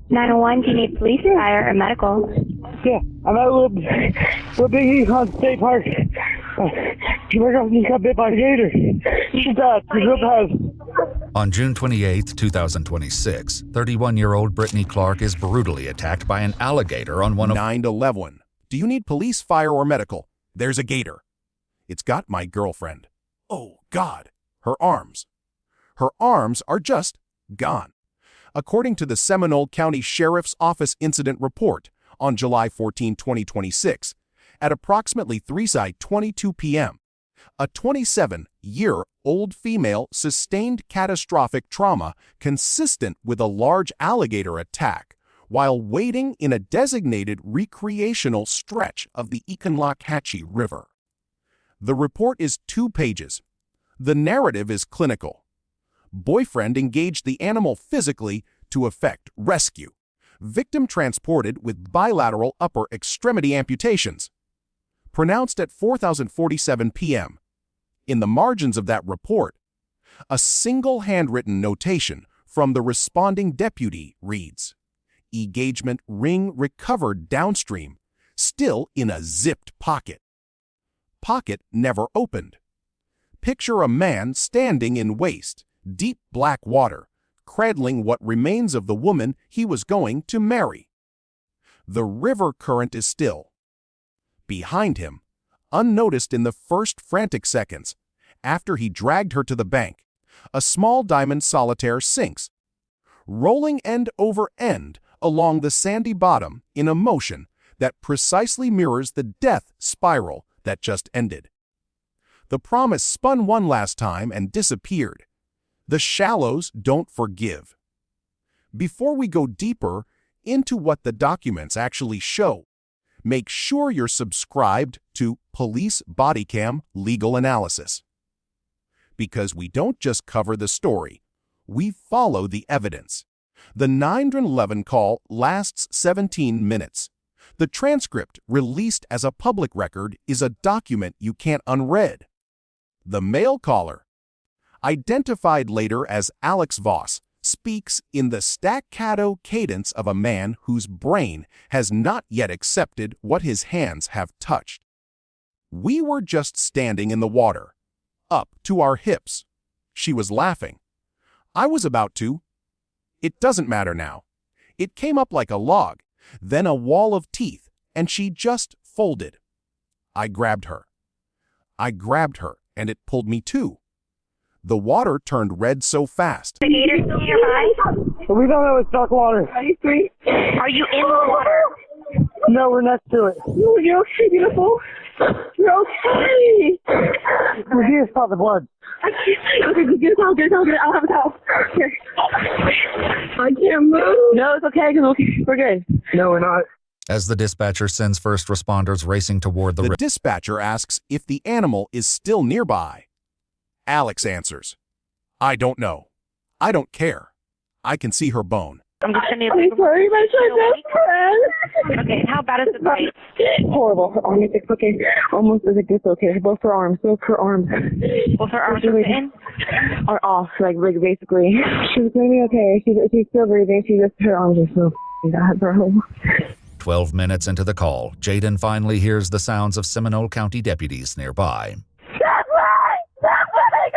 911, do you need police, fire, or medical? Yeah, I'm at a little Big Econ State Park. My girlfriend got bit by a gator. She's dead. She's real bad. On June 28, 2026, 31-year-old Brittany Clark is brutally attacked by an alligator on one of 911. Do you need police, fire, or medical? There's a gator. It's got my girlfriend. Oh, God. Her arms. Her arms are just gone. According to the Seminole County Sheriff's Office incident report on July 14, 2026, at approximately 3:22 p.m., a 27-year-old female sustained catastrophic trauma consistent with a large alligator attack while wading in a designated recreational stretch of the Econlockhatchee River. The report is 2 pages. The narrative is clinical. Boyfriend engaged the animal physically to effect rescue. Victim transported with bilateral upper extremity amputations. Pronounced at 4:47 p.m. In the margins of that report, a single handwritten notation from the responding deputy reads, "Engagement ring recovered downstream, still in a zipped pocket. Pocket never opened. Picture a man standing in waist, deep black water, cradling what remains of the woman he was going to marry. The river current is still. Behind him, unnoticed in the first frantic seconds, after he dragged her to the bank, a small diamond solitaire sinks, rolling end over end along the sandy bottom in a motion that precisely mirrors the death spiral that just ended. The promise spun one last time and disappeared. The shallows don't forgive." Before we go deeper into what the documents actually show, make sure you're subscribed to Police Bodycam Legal Analysis. Because we don't just cover the story, we follow the evidence. The 911 call lasts 17 minutes. The transcript, released as a public record, is a document you can't unread. The male caller, identified later as Alex Voss, speaks in the staccato cadence of a man whose brain has not yet accepted what his hands have touched. "We were just standing in the water, up to our hips. She was laughing. I was about to. It doesn't matter now. It came up like a log, then a wall of teeth, and she just folded. I grabbed her, and it pulled me too. The water turned red so fast." The gator's still nearby? We don't know it's dark water. Are you in the water? No, we're next to it. Oh, you're okay, beautiful. You're okay. We're here to stop the blood. Okay, get a towel. I'll have a towel. Here. I can't move. No, it's okay, because we're good. No, we're not. As the dispatcher sends first responders racing toward The dispatcher asks if the animal is still nearby. Alex answers, "I don't know. I don't care. I can see her bone." I'm just sending you a sorry, my friend. Okay, how bad is the bite? Horrible. Her arm is dislocated. Almost as like dislocated. Both her arms. Both her arms are off, like basically. She's gonna be okay. She's still breathing. Her arms are so bad, bro. 12 minutes into the call, Jaden finally hears the sounds of Seminole County deputies nearby.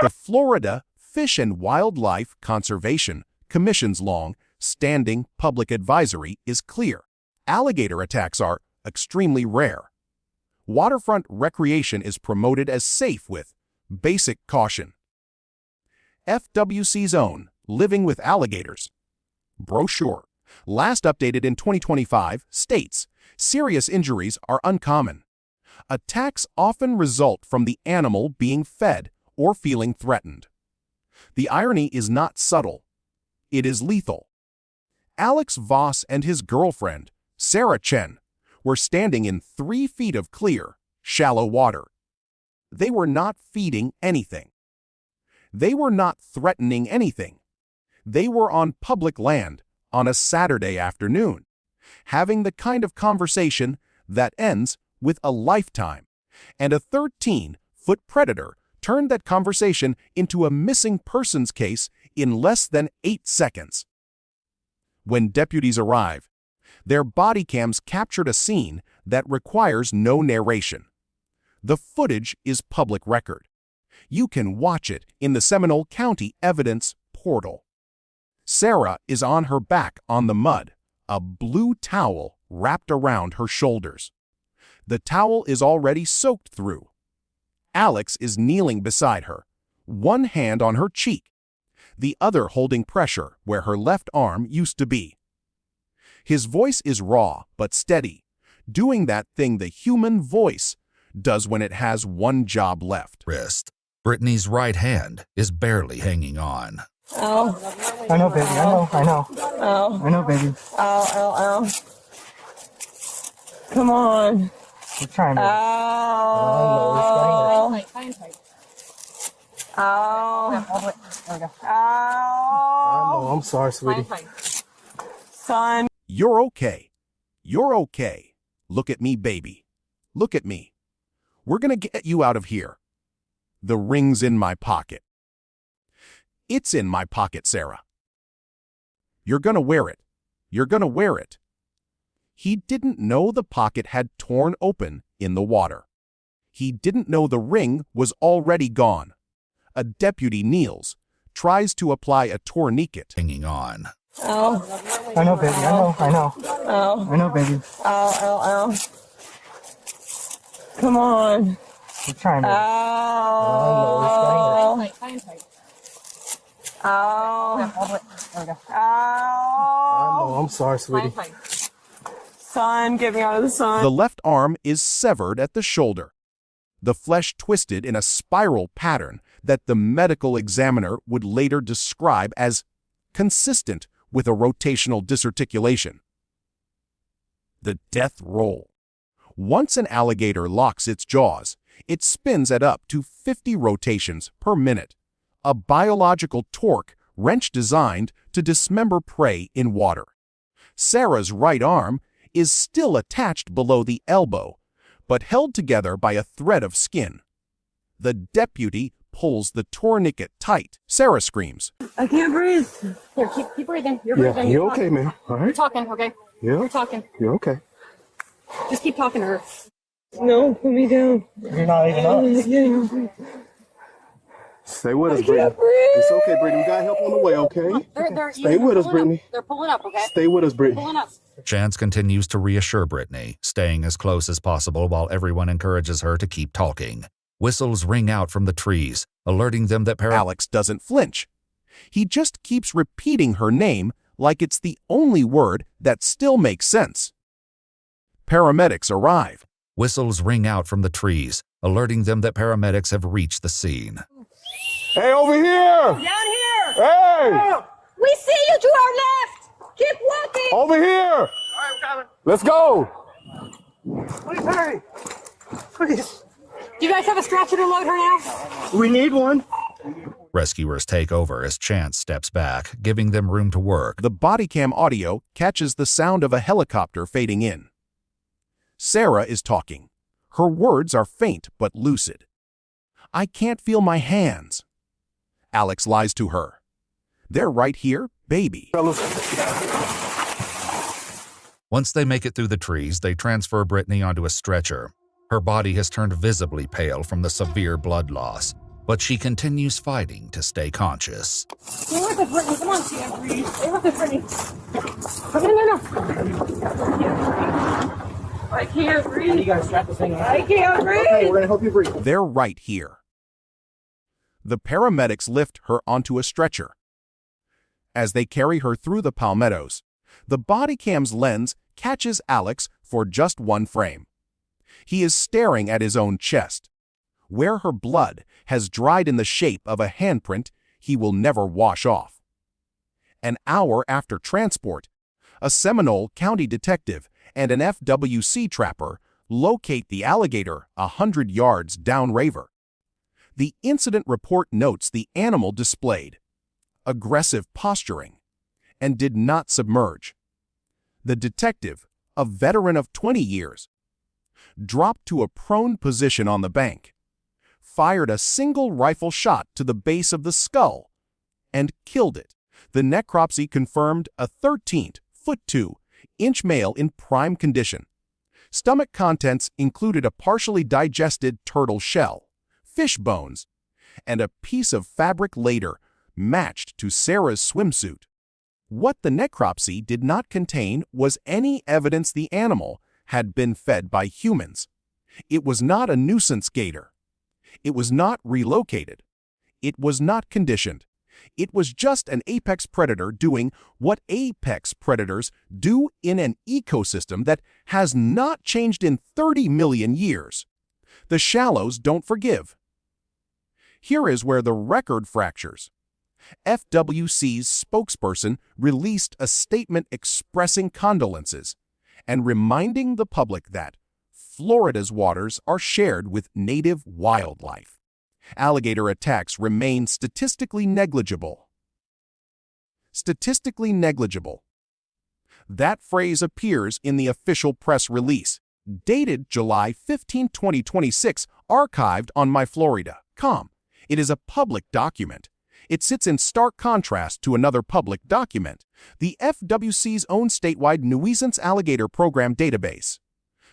The Florida Fish and Wildlife Conservation Commission's long-standing public advisory is clear. Alligator attacks are extremely rare. Waterfront recreation is promoted as safe with basic caution. FWC's own Living with Alligators brochure, last updated in 2025, states serious injuries are uncommon. Attacks often result from the animal being fed or feeling threatened. The irony is not subtle. It is lethal. Alex Voss and his girlfriend, Sarah Chen, were standing in 3 feet of clear, shallow water. They were not feeding anything. They were not threatening anything. They were on public land on a Saturday afternoon, having the kind of conversation that ends with a lifetime, and a 13-foot predator turned that conversation into a missing persons case in less than 8 seconds. When deputies arrive, their body cams captured a scene that requires no narration. The footage is public record. You can watch it in the Seminole County Evidence Portal. Sarah is on her back on the mud, a blue towel wrapped around her shoulders. The towel is already soaked through. Alex is kneeling beside her, one hand on her cheek, the other holding pressure where her left arm used to be. His voice is raw but steady, doing that thing the human voice does when it has one job left. Wrist. Brittany's right hand is barely hanging on. Ow. I know, baby. I know. Ow. I know, baby. Ow, ow, ow. Come on. We're trying to. Ow. Ow. Ow. I'm sorry, sweetie. Son. You're okay. You're okay. Look at me, baby. Look at me. We're gonna get you out of here. The ring's in my pocket. It's in my pocket, Sarah. You're gonna wear it. You're gonna wear it. He didn't know the pocket had torn open in the water. He didn't know the ring was already gone. A deputy kneels, tries to apply a tourniquet. Hanging on. Ow. I know, baby. I know. Ow. I know, baby. Ow, ow, ow. Come on. We're trying to. Ow. Ow. Ow. I'm sorry, sweetie. Son, get me out of the sun. The left arm is severed at the shoulder, the flesh twisted in a spiral pattern that the medical examiner would later describe as consistent with a rotational disarticulation. The death roll. Once an alligator locks its jaws, it spins at up to 50 rotations per minute, a biological torque wrench designed to dismember prey in water. Sarah's right arm is still attached below the elbow, but held together by a thread of skin. The deputy pulls the tourniquet tight. Sarah screams. I can't breathe. Here, keep breathing. You're breathing. You're okay, man. All You're right. talking, okay? Yeah. You're talking. You're okay. Just keep talking to her. No, put me down. You're not even up. Yeah. Stay with us, I Brittany. can't breathe. It's okay, Brittany. We got help on the way, okay? Stay with us, Brittany. They're pulling up, okay? Stay with us, Brittany. Pulling up. Chance continues to reassure Brittany, staying as close as possible while everyone encourages her to keep talking. Whistles ring out from the trees, alerting them that Alex doesn't flinch. He just keeps repeating her name like it's the only word that still makes sense. Paramedics arrive. Whistles ring out from the trees, alerting them that paramedics have reached the scene. Hey, over here! Down here. Hey! We see you to our left! Keep walking! Over here! All right, I'm coming. Let's go! Please hurry. Please. Do you guys have a stretcher to load her now? We need one. Rescuers take over as Chance steps back, giving them room to work. The Bodycam audio catches the sound of a helicopter fading in. Sarah is talking. Her words are faint but lucid. I can't feel my hands. Alex lies to her. They're right here, baby. Once they make it through the trees, they transfer Brittany onto a stretcher. Her body has turned visibly pale from the severe blood loss, but she continues fighting to stay conscious. Stay with us, Brittany. Come on, Sam. Breathe. Stay with us, Brittany. No. I can't breathe. You gotta strap this thing on. I can't breathe. Okay, we're gonna help you breathe. They're right here. The paramedics lift her onto a stretcher. As they carry her through the palmettos, the Bodycam's lens catches Alex for just one frame. He is staring at his own chest, where her blood has dried in the shape of a handprint he will never wash off. An hour after transport, a Seminole County detective and an FWC trapper locate the alligator 100 yards downriver. The incident report notes the animal displayed aggressive posturing and did not submerge. The detective, a veteran of 20 years, dropped to a prone position on the bank, fired a single rifle shot to the base of the skull, and killed it. The necropsy confirmed a 13-foot-2-inch male in prime condition. Stomach contents included a partially digested turtle shell, fish bones, and a piece of fabric later matched to Sarah's swimsuit. What the necropsy did not contain was any evidence the animal had been fed by humans. It was not a nuisance gator. It was not relocated. It was not conditioned. It was just an apex predator doing what apex predators do in an ecosystem that has not changed in 30 million years. The shallows don't forgive. Here is where the record fractures. FWC's spokesperson released a statement expressing condolences and reminding the public that Florida's waters are shared with native wildlife. Alligator attacks remain statistically negligible. Statistically negligible. That phrase appears in the official press release, dated July 15, 2026, archived on myflorida.com. It is a public document. It sits in stark contrast to another public document, the FWC's own statewide nuisance alligator program database.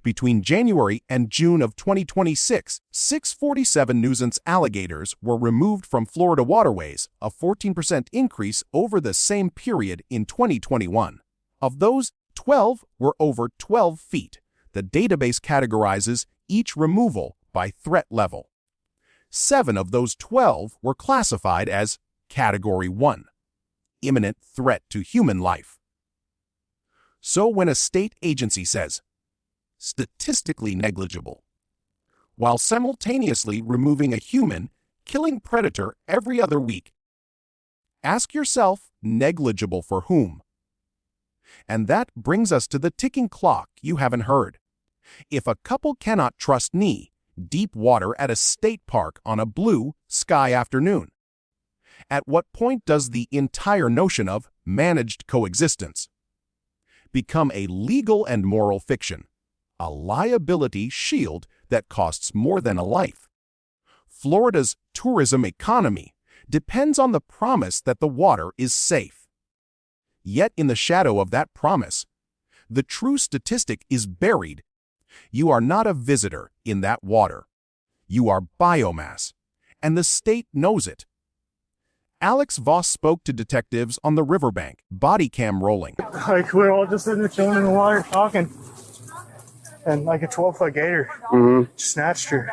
Between January and June of 2026, 647 nuisance alligators were removed from Florida waterways, a 14% increase over the same period in 2021. Of those, 12 were over 12 feet. The database categorizes each removal by threat level. 7 of those 12 were classified as Category 1, imminent threat to human life. So when a state agency says, statistically negligible, while simultaneously removing a human-killing predator every other week, ask yourself, negligible for whom? And that brings us to the ticking clock you haven't heard. If a couple cannot trust knee-deep water at a state park on a blue sky afternoon, at what point does the entire notion of managed coexistence become a legal and moral fiction, a liability shield that costs more than a life? Florida's tourism economy depends on the promise that the water is safe. Yet in the shadow of that promise, the true statistic is buried. You are not a visitor in that water. You are biomass, and the state knows it. Alex Voss spoke to detectives on the riverbank, Bodycam rolling. Like, we're all just sitting there chilling in the water talking. And like a 12-foot gator snatched her,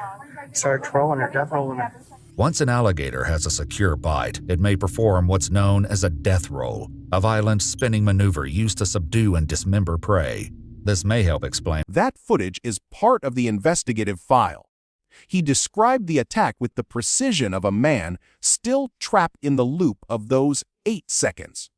started trolling her, death rolling her. Once an alligator has a secure bite, it may perform what's known as a death roll, a violent spinning maneuver used to subdue and dismember prey. This may help explain. That footage is part of the investigative file. He described the attack with the precision of a man still trapped in the loop of those 8 seconds.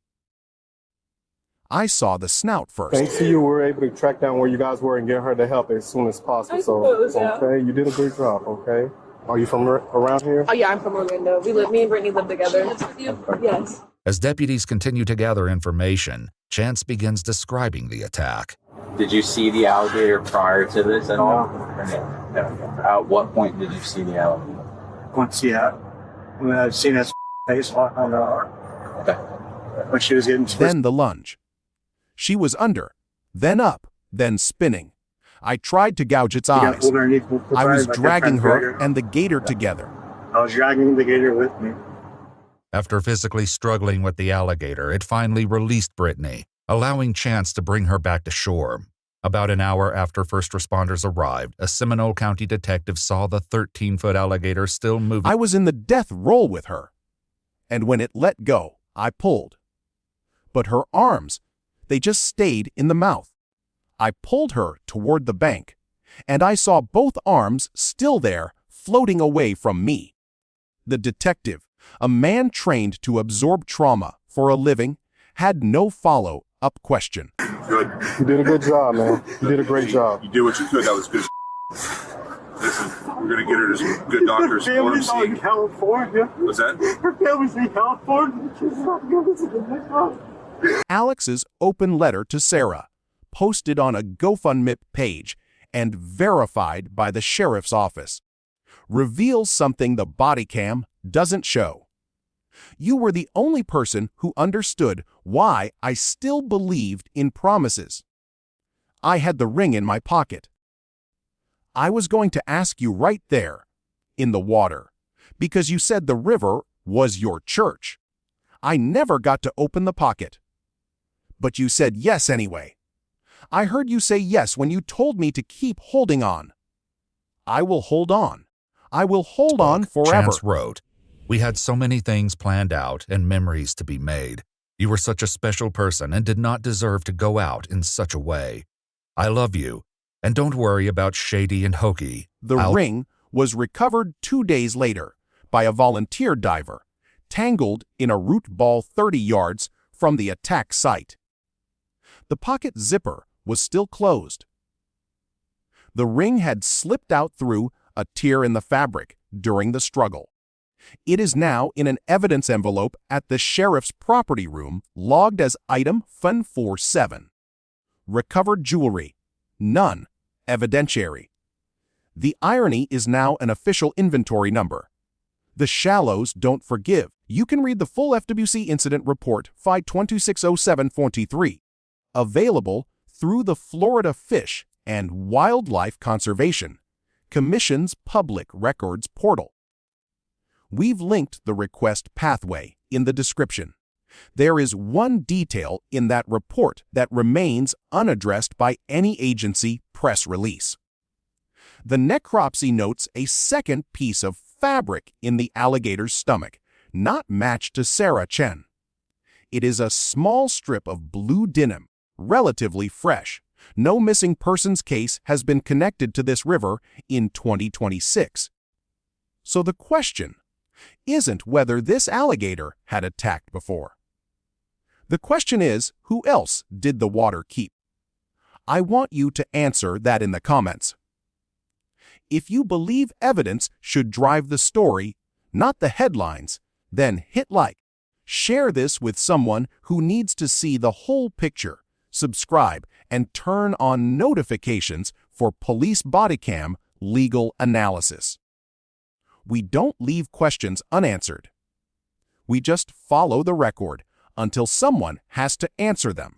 I saw the snout first. Thanks to you, we were able to track down where you guys were and get her to help as soon as possible. Okay, you did a great job, okay? Are you from around here? Oh yeah, I'm from Orlando. Me and Brittany live together. With you? Yes. As deputies continue to gather information, Chance begins describing the attack. Did you see the alligator prior to this at all? No. At what point did you see the alligator? Once, yeah. When I'd seen his face walk on the arm. Okay. When she was getting twisted. Then the lunge. She was under, then up, then spinning. I tried to gouge its eyes. I was dragging her and the gator together. I was dragging the gator with me. After physically struggling with the alligator, it finally released Brittany, allowing Chance to bring her back to shore. About an hour after first responders arrived, a Seminole County detective saw the 13-foot alligator still moving. I was in the death roll with her, and when it let go, I pulled. But her arms, they just stayed in the mouth. I pulled her toward the bank, and I saw both arms still there, floating away from me. The detective, a man trained to absorb trauma for a living, had no follow-up question. Good. You did a good job, man. You did a great job. You did what you could. That was good. Listen, we're going to get her to some good doctors. Her family's out in California. What's that? Her family's in California. She's not giving us a good job. Alex's open letter to Sarah, posted on a GoFundMe page and verified by the sheriff's office, reveals something the body cam doesn't show. You were the only person who understood why I still believed in promises. I had the ring in my pocket. I was going to ask you right there, in the water, because you said the river was your church. I never got to open the pocket. But you said yes anyway. I heard you say yes when you told me to keep holding on. I will hold on. I will hold on forever. Chance wrote, "We had so many things planned out and memories to be made. You were such a special person and did not deserve to go out in such a way. I love you, and don't worry about Shady and Hokey." The ring was recovered 2 days later by a volunteer diver, tangled in a root ball 30 yards from the attack site. The pocket zipper was still closed. The ring had slipped out through a tear in the fabric during the struggle. It is now in an evidence envelope at the sheriff's property room, logged as item FUN47. Recovered jewelry, none evidentiary. The irony is now an official inventory number. The shallows don't forgive. You can read the full FWC incident report, FI 260743, available through the Florida Fish and Wildlife Conservation Commission's Public Records portal. We've linked the request pathway in the description. There is one detail in that report that remains unaddressed by any agency press release. The necropsy notes a second piece of fabric in the alligator's stomach, not matched to Sarah Chen. It is a small strip of blue denim, relatively fresh. No missing persons case has been connected to this river in 2026. So the question isn't whether this alligator had attacked before. The question is, who else did the water keep? I want you to answer that in the comments. If you believe evidence should drive the story, not the headlines, then hit like. Share this with someone who needs to see the whole picture. Subscribe and turn on notifications for police bodycam legal analysis. We don't leave questions unanswered. We just follow the record until someone has to answer them.